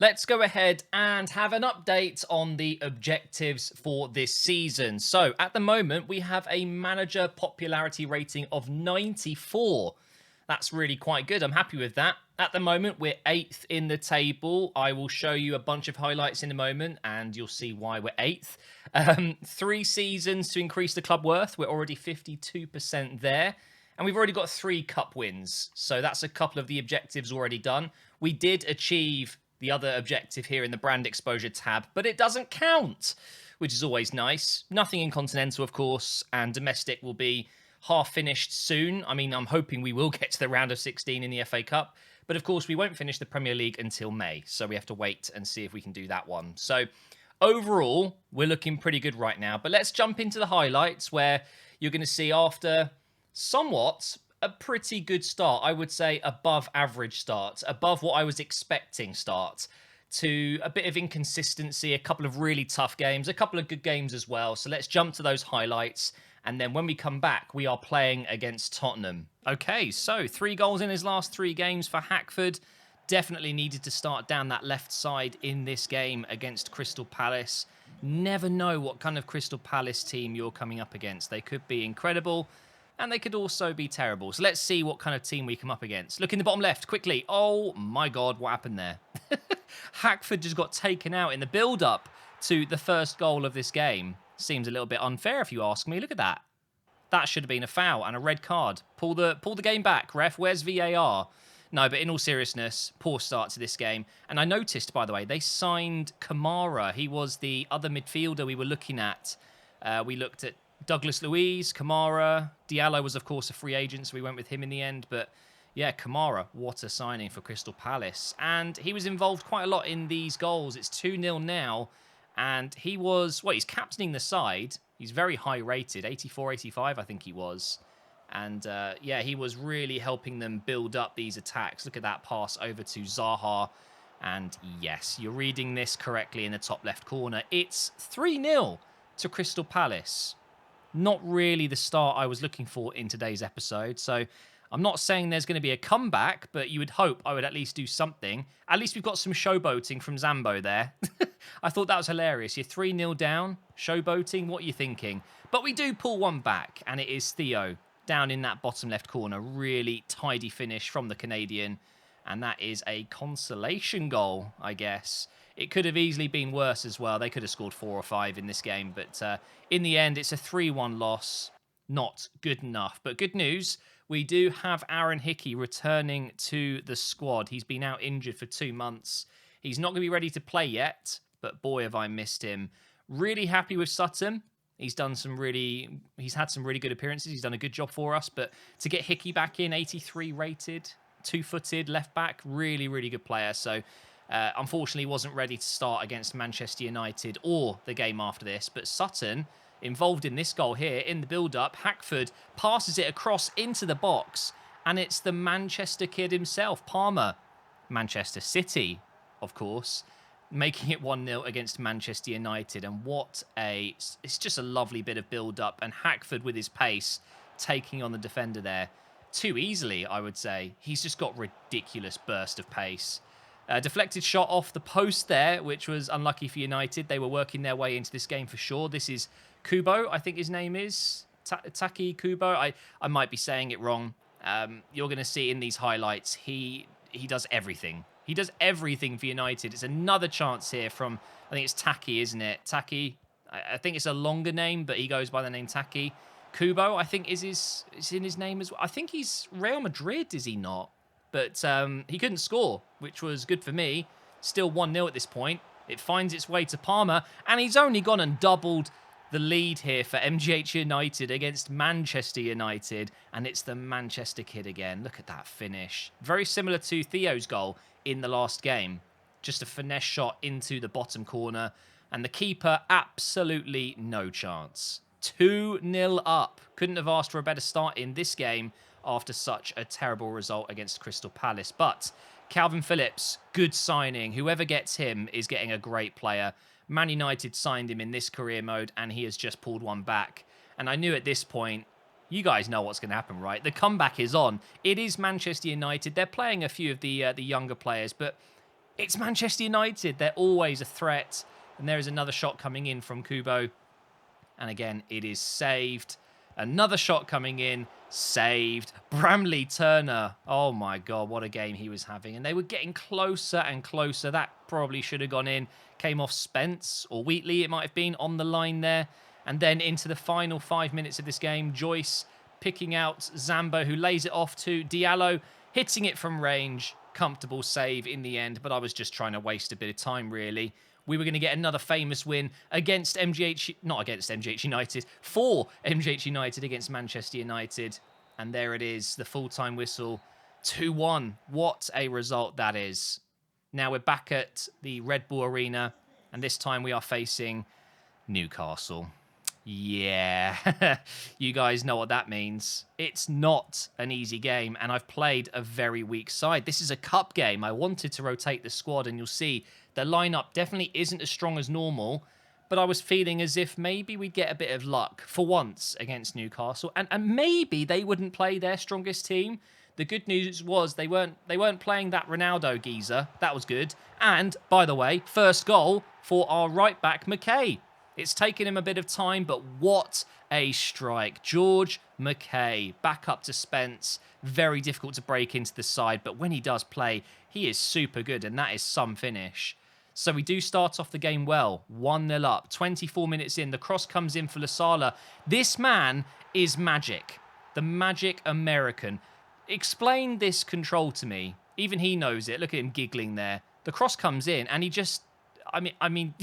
Let's go ahead and have an update on the objectives for this season. So, at the moment, we have a manager popularity rating of 94. That's really quite good. I'm happy with that. At the moment, we're 8th in the table. I will show you a bunch of highlights in a moment, and you'll see why we're 8th. 3 seasons to increase the club worth. We're already 52% there. And we've already got 3 cup wins. So that's a couple of the objectives already done. We did achieve the other objective here in the brand exposure tab, but it doesn't count, which is always nice. Nothing in continental, of course, and domestic will be half finished soon. I mean, I'm hoping we will get to the round of 16 in the FA Cup, but of course we won't finish the Premier League until May, so we have to wait and see if we can do that one. So overall, we're looking pretty good right now, but let's jump into the highlights where you're going to see after somewhat a pretty good start. I would say above average start, above what I was expecting start, to a bit of inconsistency, a couple of really tough games, a couple of good games as well. So let's jump to those highlights. And then when we come back, we are playing against Tottenham. Okay, so 3 goals in his last 3 games for Hackford. Definitely needed to start down that left side in this game against Crystal Palace. Never know what kind of Crystal Palace team you're coming up against. They could be incredible, and they could also be terrible. So let's see what kind of team we come up against. Look in the bottom left, quickly. Oh my God, what happened there? Hackford just got taken out in the build-up to the first goal of this game. Seems a little bit unfair if you ask me. Look at that. That should have been a foul and a red card. Pull the game back, ref. Where's VAR? No, but in all seriousness, poor start to this game. And I noticed, by the way, they signed Kamara. He was the other midfielder we were looking at. We looked at Douglas Luiz, Kamara. Diallo was, of course, a free agent, so we went with him in the end. But yeah, Kamara, what a signing for Crystal Palace. And he was involved quite a lot in these goals. It's 2-0 now. And he was, well, he's captaining the side. He's very high rated, 84, 85, I think he was. And yeah, he was really helping them build up these attacks. Look at that pass over to Zaha. And yes, you're reading this correctly in the top left corner. It's 3-0 to Crystal Palace. Not really the start I was looking for in today's episode. So I'm not saying there's going to be a comeback, but you would hope I would at least do something. At least we've got some showboating from Zambo there. I thought that was hilarious. You're 3-0 down, showboating, what are you thinking? But we do pull one back, and it is Theo down in that bottom left corner. Really tidy finish from the Canadian, and that is a consolation goal, I guess. It could have easily been worse as well. They could have scored 4 or 5 in this game, but in the end, it's a 3-1 loss. Not good enough, but good news. We do have Aaron Hickey returning to the squad. He's been out injured for 2 months. He's not going to be ready to play yet, but boy, have I missed him. Really happy with Sutton. He's had some really good appearances. He's done a good job for us, but to get Hickey back in, 83 rated, 2-footed, left back, really, really good player. So unfortunately, wasn't ready to start against Manchester United or the game after this, but Sutton involved in this goal here in the build-up. Hackford passes it across into the box, and it's the Manchester kid himself, Palmer. Manchester City, of course, making it 1-0 against Manchester United. And it's just a lovely bit of build-up. And Hackford with his pace taking on the defender there too easily, I would say. He's just got ridiculous burst of pace. Deflected shot off the post there, which was unlucky for United. They were working their way into this game for sure. This is Kubo, I think his name is. Taki Kubo. I might be saying it wrong. You're going to see in these highlights, he does everything. He does everything for United. It's another chance here from, I think it's Taki, isn't it? Taki. I think it's a longer name, but he goes by the name Taki. Kubo, I think, is in his name as well. I think he's Real Madrid, is he not? But he couldn't score, which was good for me. Still 1-0 at this point. It finds its way to Palmer, and he's only gone and doubled the lead here for MGH United against Manchester United, and it's the Manchester kid again. Look at that finish. Very similar to Theo's goal in the last game. Just a finesse shot into the bottom corner, and the keeper, absolutely no chance. 2-0 up. Couldn't have asked for a better start in this game after such a terrible result against Crystal Palace. But Calvin Phillips, good signing. Whoever gets him is getting a great player. Man United signed him in this career mode, and he has just pulled one back. And I knew at this point, you guys know what's going to happen, right? The comeback is on. It is Manchester United. They're playing a few of the younger players, but It's Manchester United. They're always a threat. And there is another shot coming in from Kubo. And again, it is saved. Another shot coming in, saved. Bramley Turner. Oh my God, what a game he was having. And they were getting closer and closer. That probably should have gone in. Came off Spence or Wheatley, it might have been, on the line there. And then into the final 5 minutes of this game, Joyce picking out Zambo, who lays it off to Diallo, hitting it from range. Comfortable save in the end, but I was just trying to waste a bit of time, really. We were going to get another famous win against not against MGH United, for MGH United against Manchester United. And there it is, the full-time whistle, 2-1. What a result that is. Now we're back at the Red Bull Arena, and this time we are facing Newcastle. Yeah, you guys know what that means. It's not an easy game, and I've played a very weak side. This is a cup game. I wanted to rotate the squad, and you'll see the lineup definitely isn't as strong as normal, but I was feeling as if maybe we'd get a bit of luck for once against Newcastle, and maybe they wouldn't play their strongest team. The good news was they weren't playing that Ronaldo geezer. That was good. And, by the way, first goal for our right-back, McKay. It's taken him a bit of time, but what a strike. George McKay, back up to Spence. Very difficult to break into the side, but when he does play, he is super good, and that is some finish. So we do start off the game well. 1-0 up. 24 minutes in. The cross comes in for Lasala. This man is magic. The magic American. Explain this control to me. Even he knows it. Look at him giggling there. The cross comes in, and he just... I mean...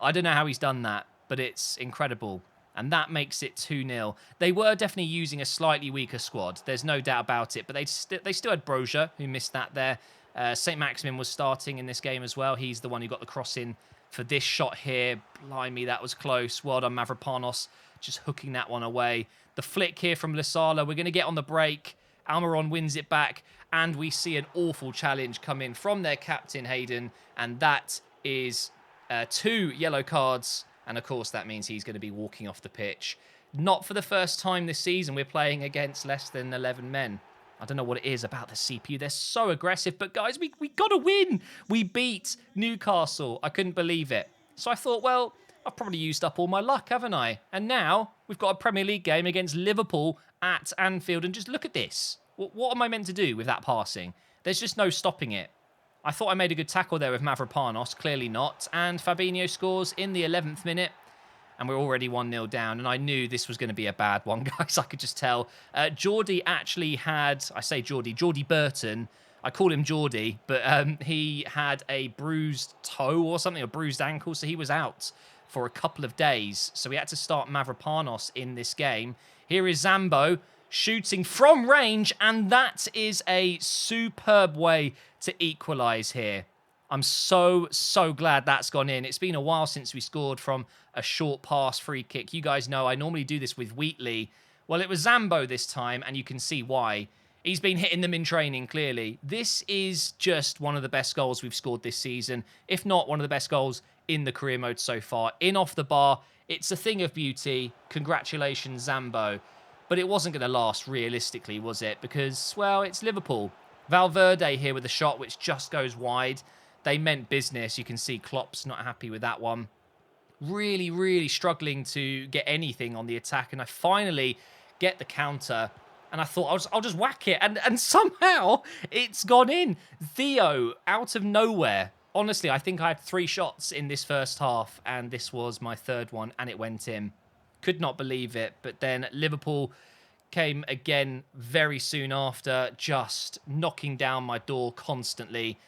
I don't know how he's done that, but it's incredible. And that makes it 2-0. They were definitely using a slightly weaker squad. There's no doubt about it. But they still had Brozier, who missed that there. St. Maximin was starting in this game as well. He's the one who got the cross in for this shot here. Blimey, that was close. Well done, Mavropanos, just hooking that one away. The flick here from Lasala. We're going to get on the break. Almiron wins it back. And we see an awful challenge come in from their captain, Hayden. And that is... 2 yellow cards, and of course that means he's going to be walking off the pitch. Not for the first time this season we're playing against less than 11 men. I don't know what it is about the CPU. They're so aggressive, but guys, we got to win. We beat Newcastle. I couldn't believe it. So I thought, well, I've probably used up all my luck, haven't I? And now we've got a Premier League game against Liverpool at Anfield, and just look at this. What am I meant to do with that passing? There's just no stopping it. I thought I made a good tackle there with Mavropanos, clearly not. And Fabinho scores in the 11th minute. And we're already 1-0 down. And I knew this was going to be a bad one, guys. I could just tell. Geordie actually had... I say Geordie Burton. I call him Geordie. But he had a bruised toe or something, a bruised ankle. So he was out for a couple of days. So we had to start Mavropanos in this game. Here is Zambo shooting from range, and that is a superb way to equalise here. I'm so glad that's gone in. It's been a while since we scored from a short pass free kick. You guys know I normally do this with Wheatley. Well, it was Zambo this time, and you can see why. He's been hitting them in training, clearly. This is just one of the best goals we've scored this season, if not one of the best goals in the career mode so far. In off the bar, it's a thing of beauty. Congratulations, Zambo. But it wasn't going to last realistically, was it? Because, well, it's Liverpool. Valverde here with a shot which just goes wide. They meant business. You can see Klopp's not happy with that one. Really struggling to get anything on the attack. And I finally get the counter. And I thought, I'll just whack it. And somehow it's gone in. Theo, out of nowhere. Honestly, I think I had 3 shots in this first half. And this was my 3rd one. And it went in. Could not believe it. But then Liverpool came again very soon after, just knocking down my door constantly.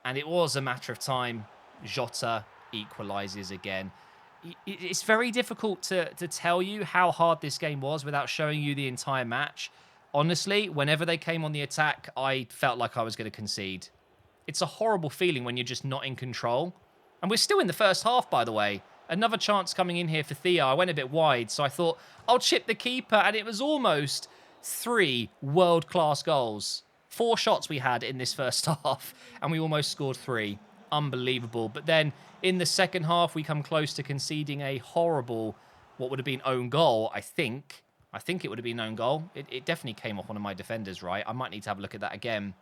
And it was a matter of time. Jota equalises again. It's very difficult to tell you how hard this game was without showing you the entire match. Honestly, whenever they came on the attack, I felt like I was going to concede. It's a horrible feeling when you're just not in control. And we're still in the first half, by the way. Another chance coming in here for Theo. I went a bit wide, so I thought, I'll chip the keeper. And it was almost 3 world-class goals. 4 shots we had in this first half, and we almost scored 3. Unbelievable. But then in the second half, we come close to conceding a horrible, what would have been own goal, I think. I think it would have been own goal. It definitely came off one of my defenders, right? I might need to have a look at that again.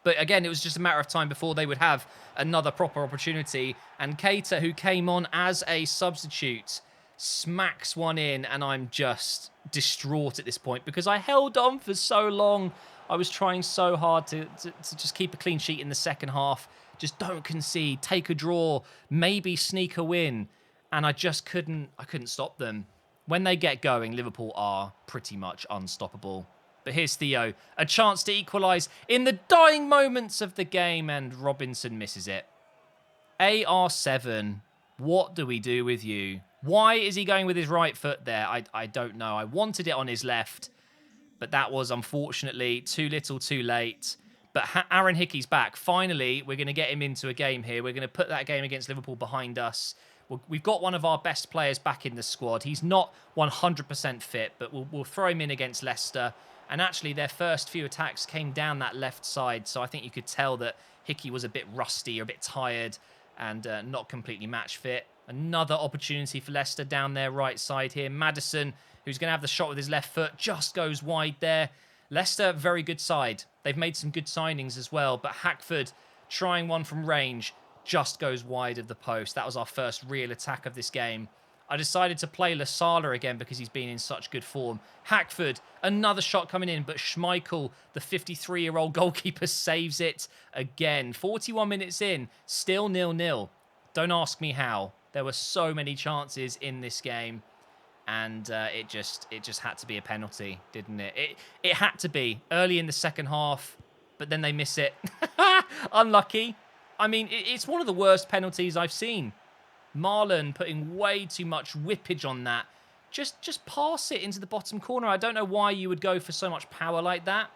But again, it was just a matter of time before they would have another proper opportunity. And Keita, who came on as a substitute, smacks one in, and I'm just distraught at this point because I held on for so long. I was trying so hard to just keep a clean sheet in the second half. Just don't concede, take a draw, maybe sneak a win. And I just couldn't stop them. When they get going, Liverpool are pretty much unstoppable. But here's Theo, a chance to equalise in the dying moments of the game, and Robinson misses it. AR7, what do we do with you? Why is he going with his right foot there? I don't know. I wanted it on his left, but that was unfortunately too little too late. But Aaron Hickey's back. Finally, we're going to get him into a game here. We're going to put that game against Liverpool behind us. We've got one of our best players back in the squad. He's not 100% fit, but we'll throw him in against Leicester. And actually, their first few attacks came down that left side. So I think you could tell that Hickey was a bit rusty or a bit tired and not completely match fit. Another opportunity for Leicester down their right side here. Maddison, who's going to have the shot with his left foot, just goes wide there. Leicester, very good side. They've made some good signings as well. But Hackford, trying one from range, just goes wide of the post. That was our first real attack of this game. I decided to play Lasala again because he's been in such good form. Hackford, another shot coming in, but Schmeichel, the 53-year-old goalkeeper, saves it again. 41 minutes in, still 0-0. Don't ask me how. There were so many chances in this game, and it just had to be a penalty, didn't it? It had to be early in the second half, but then they miss it. Unlucky. I mean, it's one of the worst penalties I've seen. Marlon putting way too much whippage on that. Just pass it into the bottom corner. I don't know why you would go for so much power like that.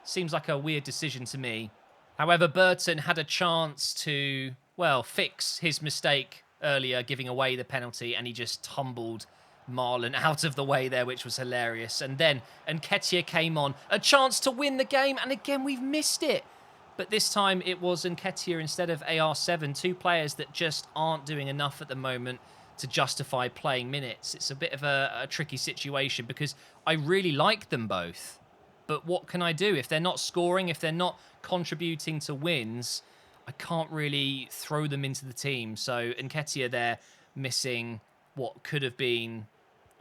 Seems like a weird decision to me. However, Burton had a chance to, well, fix his mistake earlier, giving away the penalty, and he just tumbled Marlon out of the way there, which was hilarious. And then Nketiah came on. A chance to win the game, and again, we've missed it. But this time it was Nketiah instead of AR7, two players that just aren't doing enough at the moment to justify playing minutes. It's a bit of a tricky situation because I really like them both. But what can I do? If they're not scoring, if they're not contributing to wins, I can't really throw them into the team. So Nketiah there missing what could have been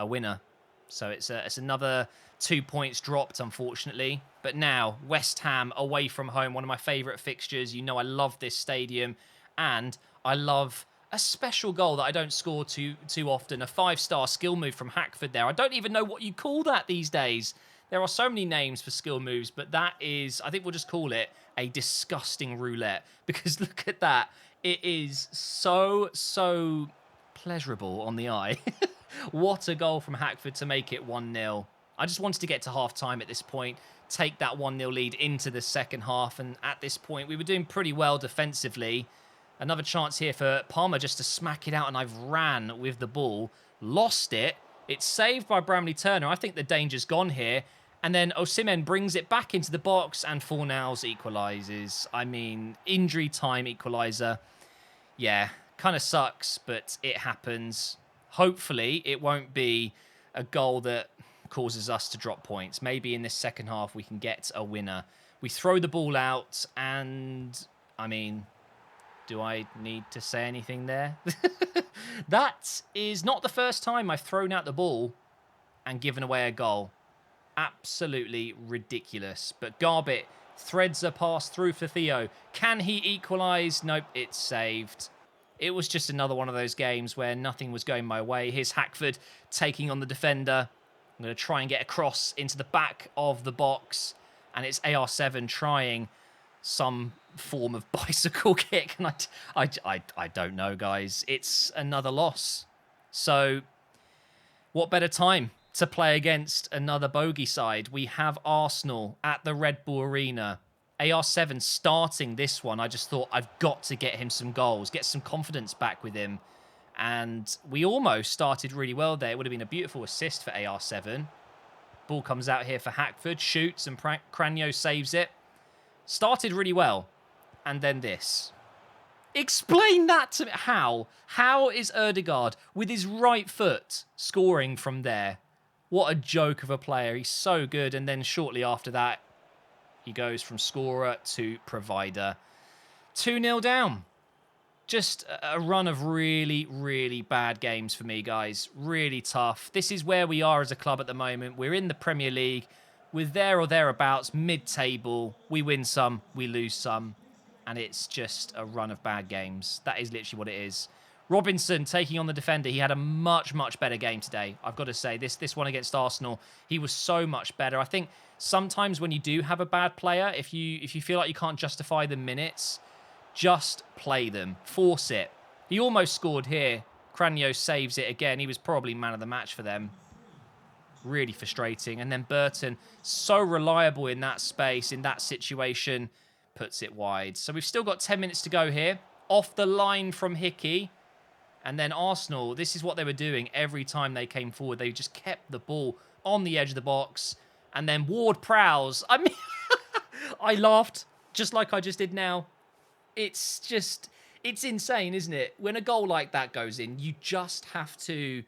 a winner. So it's another 2 points dropped, unfortunately. But now, West Ham away from home, one of my favourite fixtures. You know I love this stadium. And I love a special goal that I don't score too often. A 5-star skill move from Hackford there. I don't even know what you call that these days. There are so many names for skill moves, but that is, I think we'll just call it a disgusting roulette. Because look at that. It is so pleasurable on the eye. What a goal from Hackford to make it 1-0. I just wanted to get to half-time at this point, take that 1-0 lead into the second half, and at this point we were doing pretty well defensively. Another chance here for Palmer just to smack it out, and I've ran with the ball, lost it. It's saved by Bramley Turner. I think the danger's gone here. And then Osimhen brings it back into the box, and Fornals equalises. I mean, injury time equaliser. Yeah, kind of sucks, but it happens. Hopefully, it won't be a goal that causes us to drop points. Maybe in this second half, we can get a winner. We throw the ball out, and, I mean, do I need to say anything there? That is not the first time I've thrown out the ball and given away a goal. Absolutely ridiculous. But Garbett threads a pass through for Theo. Can he equalise? Nope, it's saved. It was just another one of those games where nothing was going my way. Here's Hackford taking on the defender. I'm going to try and get across into the back of the box. And it's AR7 trying some form of bicycle kick. And I don't know, guys. It's another loss. So what better time to play against another bogey side? We have Arsenal at the Red Bull Arena. AR7 starting this one. I just thought I've got to get him some goals, get some confidence back with him. And we almost started really well there. It would have been a beautiful assist for AR7. Ball comes out here for Hackford, shoots, and Cranio saves it. Started really well. And then this. Explain that to me. How? How is Ødegaard with his right foot scoring from there? What a joke of a player. He's so good. And then shortly after that, He goes from scorer to provider. 2-0 down. Just a run of really, really bad games for me, guys. Really tough. This is where we are as a club at the moment. We're in the Premier League. We're there or thereabouts, mid-table. We win some, we lose some. And it's just a run of bad games. That is literally what it is. Robinson taking on the defender. He had a much, much better game today. I've got to say, this one against Arsenal, he was so much better. I think sometimes when you do have a bad player, if you feel like you can't justify the minutes, just play them. Force it. He almost scored here. Cranio saves it again. He was probably man of the match for them. Really frustrating. And then Burton, so reliable in that space, in that situation, puts it wide. So we've still got 10 minutes to go here. Off the line from Hickey. And then Arsenal, this is what they were doing every time they came forward. They just kept the ball on the edge of the box. And then Ward-Prowse. I mean, I laughed just like I just did now. It's insane, isn't it? When a goal like that goes in, you just have to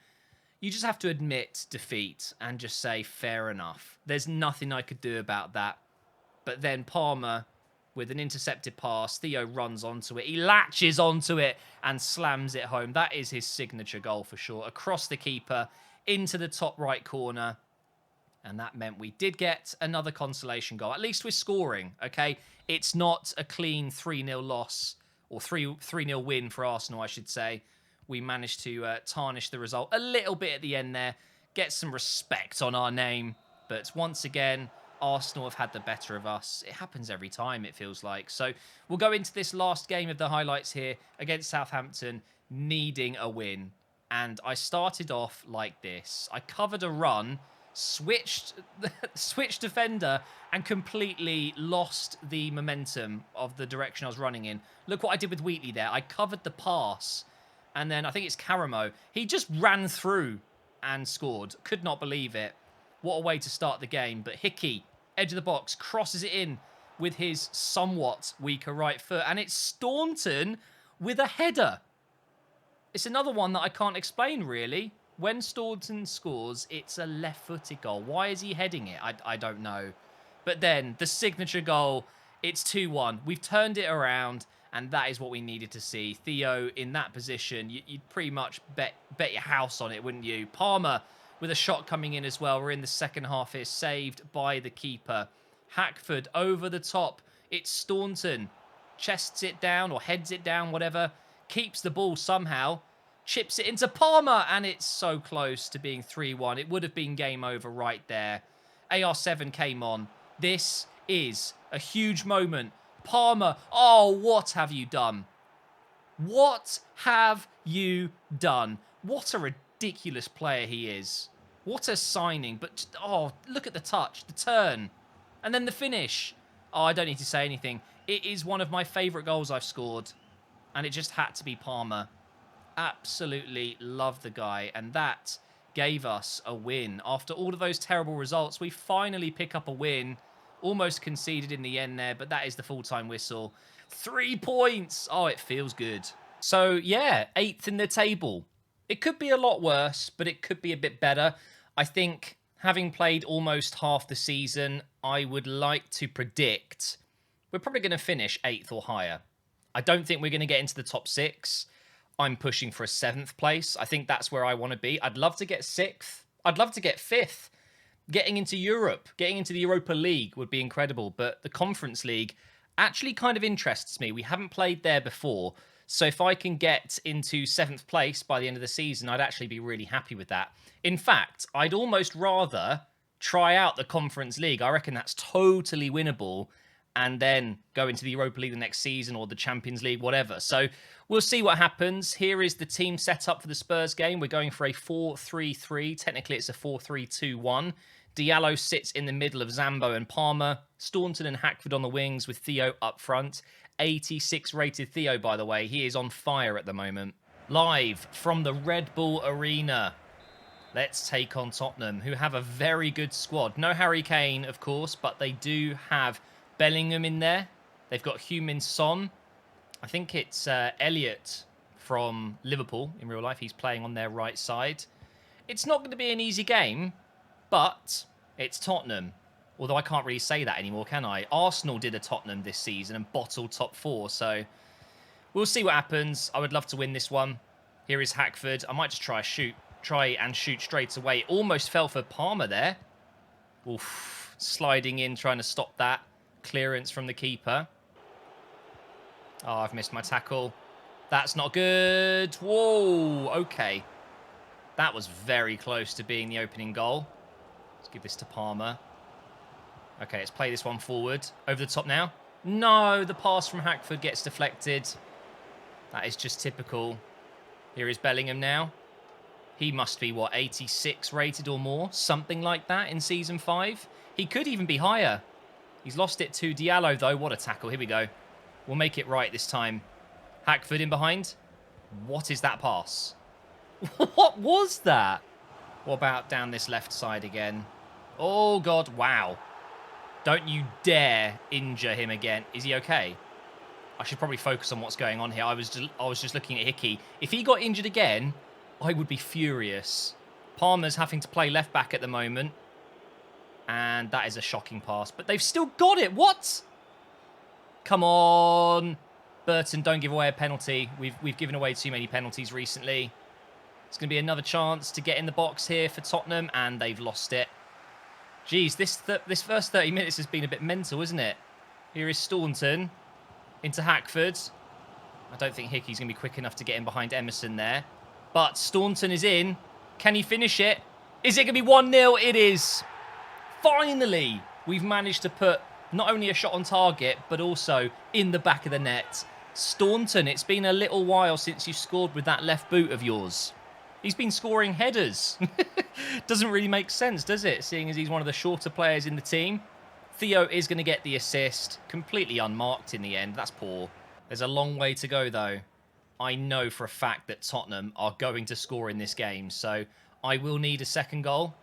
admit defeat and just say, fair enough. There's nothing I could do about that. But then Palmer, with an intercepted pass, Theo runs onto it. He latches onto it and slams it home. That is his signature goal for sure. Across the keeper, into the top right corner. And that meant we did get another consolation goal. At least we're scoring, okay? It's not a clean 3-0 loss, or 3-0 win for Arsenal, I should say. We managed to tarnish the result a little bit at the end there. Get some respect on our name. But once again, Arsenal have had the better of us. It happens every time, it feels like. So we'll go into this last game of the highlights here against Southampton, needing a win. And I started off like this. I covered a run, switched defender, and completely lost the momentum of the direction I was running in. Look what I did with Wheatley there. I covered the pass, and then I think it's Caramo. He just ran through and scored. Could not believe it. What a way to start the game. But Hickey, edge of the box, crosses it in with his somewhat weaker right foot. And it's Staunton with a header. It's another one that I can't explain, really. When Staunton scores, it's a left-footed goal. Why is he heading it? I don't know. But then, the signature goal, it's 2-1. We've turned it around, and that is what we needed to see. Theo, in that position, you'd pretty much bet your house on it, wouldn't you? Palmer, with a shot coming in as well. We're in the second half here, saved by the keeper. Hackford, over the top. It's Staunton. Chests it down, or heads it down, whatever. Keeps the ball somehow. Chips it into Palmer, and it's so close to being 3-1. It would have been game over right there. AR7 came on. This is a huge moment. Palmer, oh, what have you done? What have you done? What a ridiculous player he is. What a signing. But, oh, look at the touch, the turn, and then the finish. Oh, I don't need to say anything. It is one of my favourite goals I've scored, and it just had to be Palmer. Absolutely love the guy, and that gave us a win. After all of those terrible results, we finally pick up a win. Almost conceded in the end there, but that is the full-time whistle. 3 points! Oh, it feels good. So, yeah, 8th in the table. It could be a lot worse, but it could be a bit better. I think, having played almost half the season, I would like to predict we're probably going to finish 8th or higher. I don't think we're going to get into the top 6. I'm pushing for a 7th place. I think that's where I want to be. I'd love to get 6th. I'd love to get 5th. Getting into Europe, getting into the Europa League would be incredible. But the Conference League actually kind of interests me. We haven't played there before. So if I can get into 7th place by the end of the season, I'd actually be really happy with that. In fact, I'd almost rather try out the Conference League. I reckon that's totally winnable. And then go into the Europa League the next season, or the Champions League, whatever. So we'll see what happens. Here is the team set up for the Spurs game. We're going for a 4-3-3. Technically, it's a 4-3-2-1. Diallo sits in the middle of Zambo and Palmer. Staunton and Hackford on the wings with Theo up front. 86 rated Theo, by the way. He is on fire at the moment. Live from the Red Bull Arena. Let's take on Tottenham, who have a very good squad. No Harry Kane, of course, but they do have Bellingham in there. They've got Heung-min Son. I think it's Elliott from Liverpool in real life. He's playing on their right side. It's not going to be an easy game, but it's Tottenham. Although I can't really say that anymore, can I? Arsenal did a Tottenham this season and bottled top 4. So we'll see what happens. I would love to win this one. Here is Hackford. I might just try and shoot straight away. Almost fell for Palmer there. Oof. Sliding in, trying to stop that. Clearance from the keeper. Oh, I've missed my tackle. That's not good. Whoa, okay. That was very close to being the opening goal. Let's give this to Palmer. Okay, let's play this one forward. Over the top now. No, the pass from Hackford gets deflected. That is just typical. Here is Bellingham now. He must be, what, 86 rated or more? Something like that in Season 5. He could even be higher. He's lost it to Diallo, though. What a tackle. Here we go. We'll make it right this time. Hackford in behind. What is that pass? What was that? What about down this left side again? Oh, God. Wow. Don't you dare injure him again. Is he okay? I should probably focus on what's going on here. I was just looking at Hickey. If he got injured again, I would be furious. Palmer's having to play left back at the moment. And that is a shocking pass. But they've still got it. What? Come on. Burton, don't give away a penalty. We've given away too many penalties recently. It's going to be another chance to get in the box here for Tottenham. And they've lost it. Jeez, this first 30 minutes has been a bit mental, isn't it? Here is Staunton into Hackford. I don't think Hickey's going to be quick enough to get in behind Emerson there. But Staunton is in. Can he finish it? Is it going to be 1-0? It is. Finally, we've managed to put not only a shot on target, but also in the back of the net. Staunton, it's been a little while since you scored with that left boot of yours. He's been scoring headers. Doesn't really make sense, does it? Seeing as he's one of the shorter players in the team. Theo is going to get the assist. Completely unmarked in the end. That's poor. There's a long way to go, though. I know for a fact that Tottenham are going to score in this game. So I will need a second goal.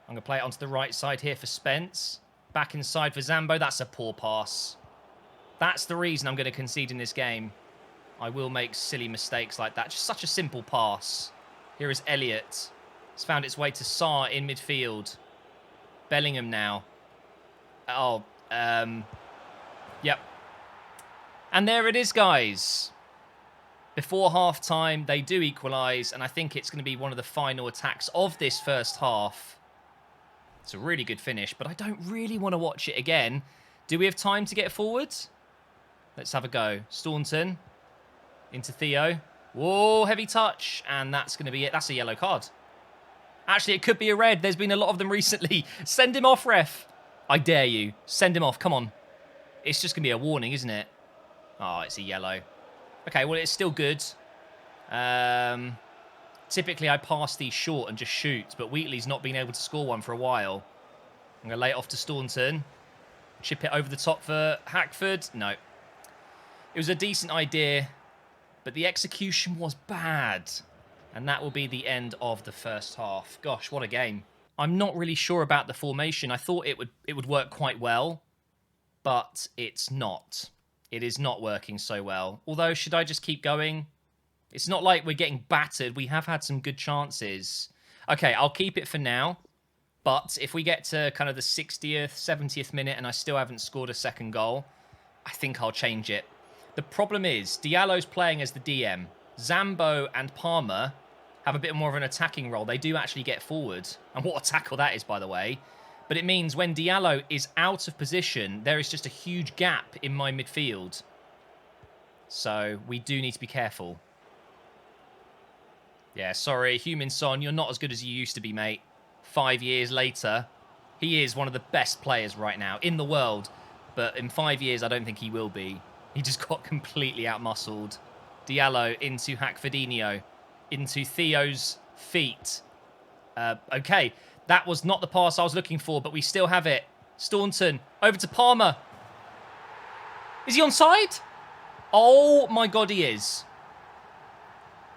I'm going to play it onto the right side here for Spence. Back inside for Zambo. That's a poor pass. That's the reason I'm going to concede in this game. I will make silly mistakes like that. Just such a simple pass. Here is Elliott. It's found its way to Sarr in midfield. Bellingham now. Oh, yep. And there it is, guys. Before half-time, they do equalise, and I think it's going to be one of the final attacks of this first half. It's a really good finish, but I don't really want to watch it again. Do we have time to get forward? Let's have a go. Staunton into Theo. Whoa, heavy touch, and that's going to be it. That's a yellow card. Actually, it could be a red. There's been a lot of them recently. Send him off, ref. I dare you. Send him off. Come on. It's just going to be a warning, isn't it? Oh, it's a yellow. Okay, well, it's still good. Typically, I pass these short and just shoot, but Wheatley's not been able to score one for a while. I'm going to lay it off to Staunton. Chip it over the top for Hackford. No. It was a decent idea, but the execution was bad. And that will be the end of the first half. Gosh, what a game. I'm not really sure about the formation. I thought it would work quite well, but it's not. It is not working so well. Although, should I just keep going? It's not like we're getting battered. We have had some good chances. Okay, I'll keep it for now. But if we get to kind of the 60th, 70th minute and I still haven't scored a second goal, I think I'll change it. The problem is, Diallo's playing as the DM. Zambo and Palmer have a bit more of an attacking role. They do actually get forward. And what a tackle that is, by the way. But it means when Diallo is out of position, there is just a huge gap in my midfield. So we do need to be careful. Yeah, sorry, Heung-min Son, you're not as good as you used to be, mate. 5 years later, he is one of the best players right now in the world. But in 5 years, I don't think he will be. He just got completely outmuscled. Diallo into Hackfordinho. Into Theo's feet. Okay, that was not the pass I was looking for, but we still have it. Staunton, over to Palmer. Is he onside? Oh my God, he is.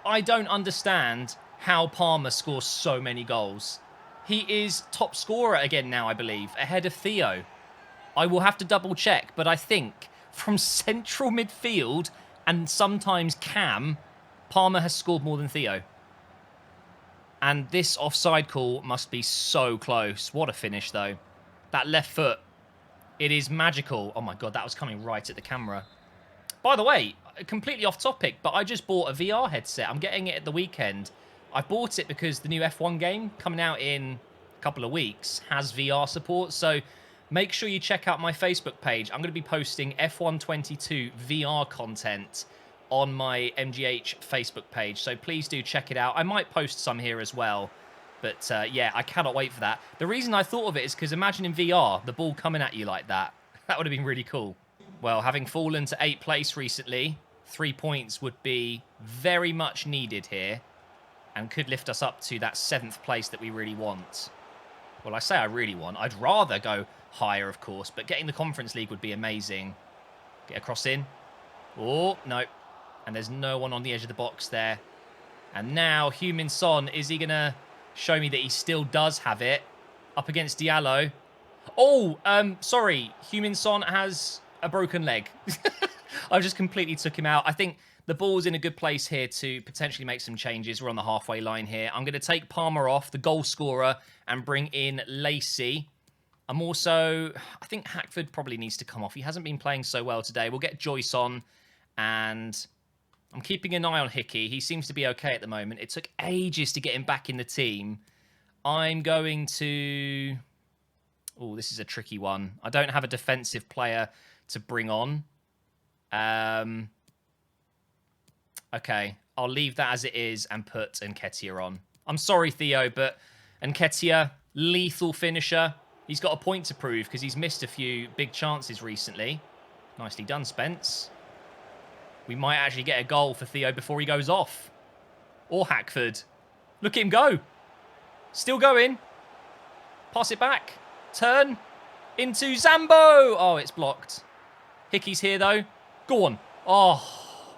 I don't understand how Palmer scores so many goals. He is top scorer again now, I believe, ahead of Theo. I will have to double check, but I think from central midfield and sometimes Cam, Palmer has scored more than Theo. And this offside call must be so close. What a finish, though. That left foot, it is magical. Oh my God, that was coming right at the camera. By the way, completely off topic, but I just bought a VR headset. I'm getting it at the weekend. I bought it because the new F1 game coming out in a couple of weeks has VR support. So make sure you check out my Facebook page. I'm going to be posting F1 22 VR content on my MGH Facebook page. So please do check it out. I might post some here as well. But yeah, I cannot wait for that. The reason I thought of it is because imagine in VR, the ball coming at you like that. That would have been really cool. Well, having fallen to 8th place recently, 3 points would be very much needed here and could lift us up to that 7th place that we really want. Well, I say I really want. I'd rather go higher, of course, but getting the Conference League would be amazing. Get a cross in. Oh, no. And there's no one on the edge of the box there. And now, Heung-min Son, is he going to show me that he still does have it? Up against Diallo. Oh, sorry. Heung-min Son has a broken leg. I just completely took him out. I think the ball's in a good place here to potentially make some changes. We're on the halfway line here. I'm going to take Palmer off, the goal scorer, and bring in Lacey. I'm also... I think Hackford probably needs to come off. He hasn't been playing so well today. We'll get Joyce on, and I'm keeping an eye on Hickey. He seems to be okay at the moment. It took ages to get him back in the team. I'm going to... Oh, this is a tricky one. I don't have a defensive player to bring on. Okay, I'll leave that as it is and put Nketiah on. I'm sorry, Theo, but Nketiah, lethal finisher. He's got a point to prove because he's missed a few big chances recently. Nicely done, Spence. We might actually get a goal for Theo before he goes off. Or Hackford. Look at him go. Still going. Pass it back. Turn. Into Zambo. Oh, it's blocked. Hickey's here, though. Go on. Oh,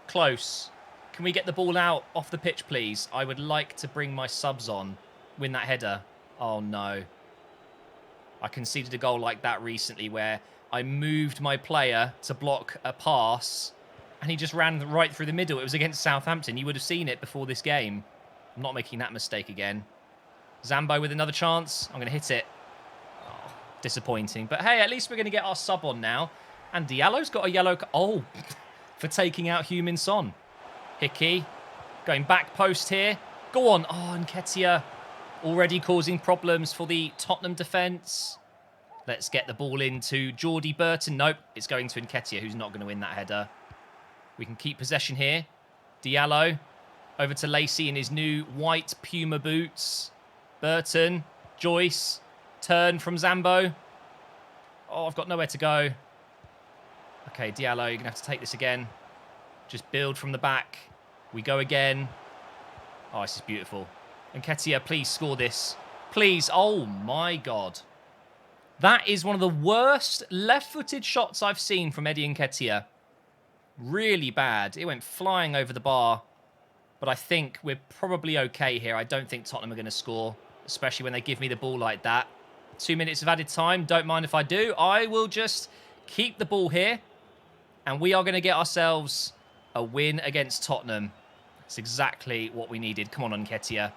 close. Can we get the ball out off the pitch, please? I would like to bring my subs on. Win that header. Oh, no. I conceded a goal like that recently where I moved my player to block a pass and he just ran right through the middle. It was against Southampton. You would have seen it before this game. I'm not making that mistake again. Zambo with another chance. I'm going to hit it. Oh, disappointing. But hey, at least we're going to get our sub on now. And Diallo's got a yellow... Oh, for taking out Heung-min Son. Hickey going back post here. Go on. Oh, Nketiah already causing problems for the Tottenham defence. Let's get the ball into Geordie Burton. Nope, it's going to Nketiah, who's not going to win that header. We can keep possession here. Diallo over to Lacey in his new white Puma boots. Burton, Joyce, turn from Zambo. Oh, I've got nowhere to go. Okay, Diallo, you're going to have to take this again. Just build from the back. We go again. Oh, this is beautiful. Nketiah, please score this. Please. Oh, my God. That is one of the worst left-footed shots I've seen from Eddie Nketiah. Really bad. It went flying over the bar. But I think we're probably okay here. I don't think Tottenham are going to score, especially when they give me the ball like that. 2 minutes of added time. Don't mind if I do. I will just keep the ball here. And we are going to get ourselves a win against Tottenham. That's exactly what we needed. Come on, Nketiah.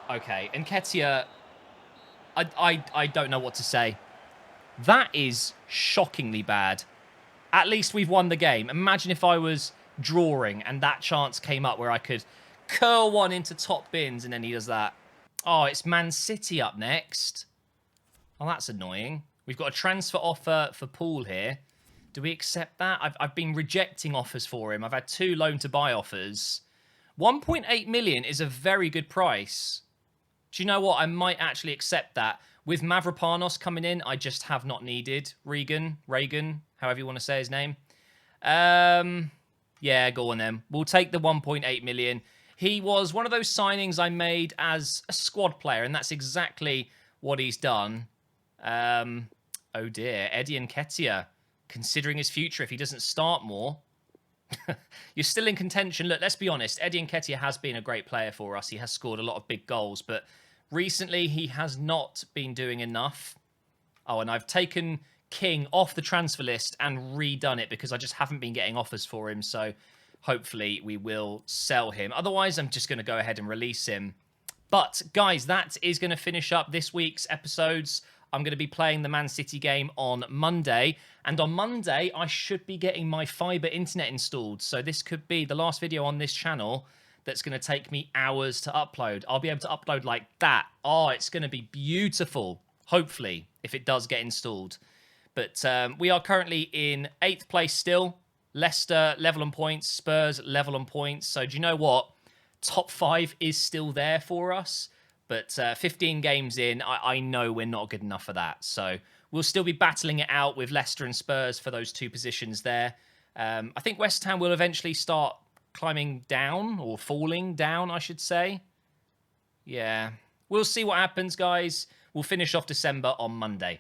Okay, Nketiah, I don't know what to say. That is shockingly bad. At least we've won the game. Imagine if I was drawing and that chance came up where I could curl one into top bins and then he does that. Oh, it's Man City up next. Oh, that's annoying. We've got a transfer offer for Poole here. Do we accept that? I've been rejecting offers for him. I've had 2 loan-to-buy offers. 1.8 million is a very good price. Do you know what? I might actually accept that. With Mavropanos coming in, I just have not needed. Regan, however you want to say his name. Yeah, go on then. We'll take the 1.8 million. He was one of those signings I made as a squad player, and that's exactly what he's done. Oh dear, Eddie Nketiah. Considering his future if he doesn't start more. You're still in contention. Look, let's be honest. Eddie Nketiah has been a great player for us. He has scored a lot of big goals, but recently he has not been doing enough. Oh, and I've taken King off the transfer list and redone it because I just haven't been getting offers for him. So hopefully we will sell him. Otherwise, I'm just going to go ahead and release him. But guys, that is going to finish up this week's episodes I'm going to be playing the Man City game on Monday. And on Monday, I should be getting my fiber internet installed. So this could be the last video on this channel that's going to take me hours to upload. I'll be able to upload like that. Oh, it's going to be beautiful. Hopefully, if it does get installed. But we are currently in 8th place still. Leicester level on points. Spurs level on points. So do you know what? Top 5 is still there for us. But 15 games in, I know we're not good enough for that. So we'll still be battling it out with Leicester and Spurs for those 2 positions there. I think West Ham will eventually start climbing down, or falling down, I should say. Yeah. We'll see what happens, guys. We'll finish off December on Monday.